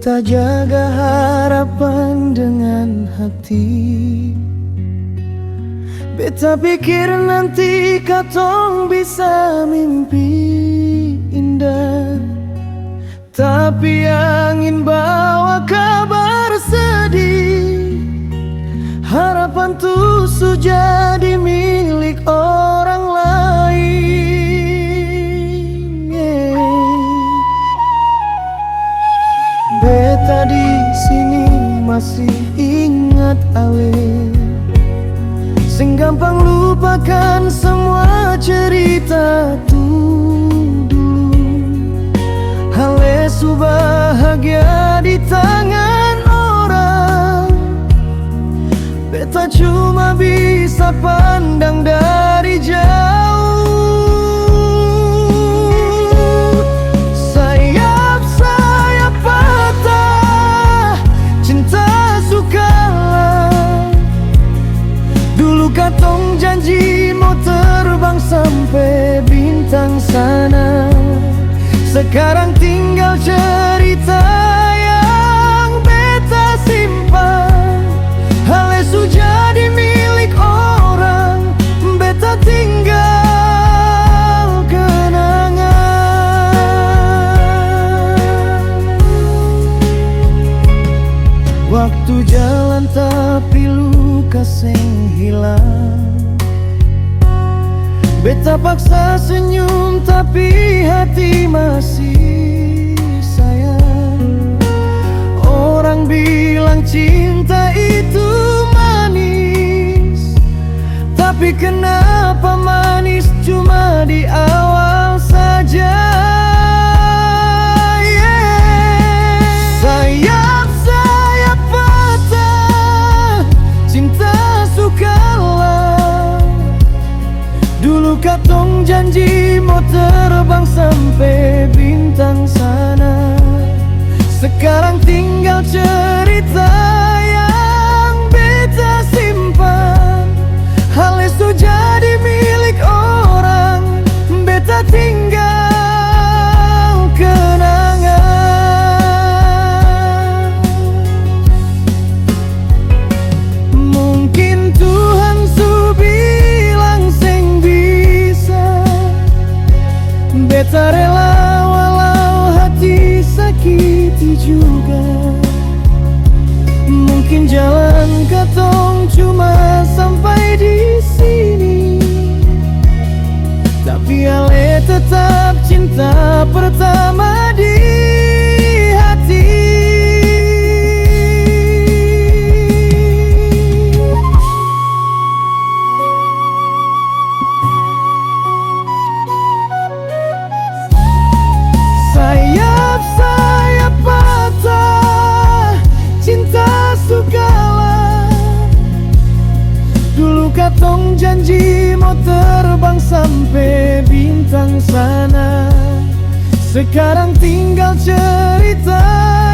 Beta jaga harapan dengan hati. Beta pikir nanti katong bisa mimpi indah, tapi angin bawa kabar sedih. Harapan tuh sudah jadi milik orang lain. Beta di sini masih ingat ale, sing gampang lupakan semua cerita tuh dulu. Ale su bahagia di tangan orang, beta cuma bisa pandang dari jauh. Sayap-sayap patah, cinta sukalah. Dulu katong janji mau terbang sampai bintang sana. Sekarang tinggal cerita yang beta simpan. Ale sudah jadi milik orang, beta tinggal kenangan. Waktu jalan tapi luka sing hilang. Beta paksa senyum tapi hati masih sayang. Orang bilang cinta itu manis, tapi kenapa manis cuma di awal saja. Sayap-sayap patah, cinta sukalah. Dulu katong janji mau terbang sampai bintang sana. Sekarang tinggal cerita yang beta simpan. Ale su jadi milik orang, beta tinggal kenangan. Mungkin Tuhan su bilang sing bisa, beta rela walau hati sakiti juga. Mungkin jalan katong cuma sampai di sini, tapi ale tetap cinta pertama di hati. Sayap-sayap patah, cinta sukalah. Dulu katong janji mau terbang sampai bintang sana. Sekarang tinggal cerita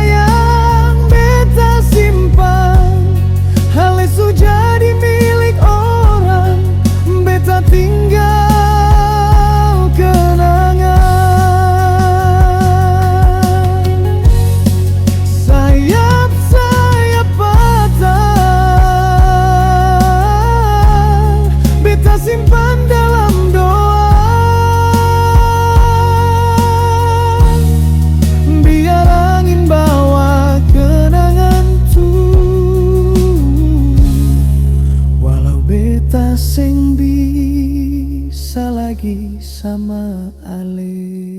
yang beta simpan. Ale su jadi milik orang, beta tinggal kenangan. Sayap-sayap patah, beta simpan dalam doa. Biar angin bawa kenangan tuh, walau beta sing bisa lagi sama ale.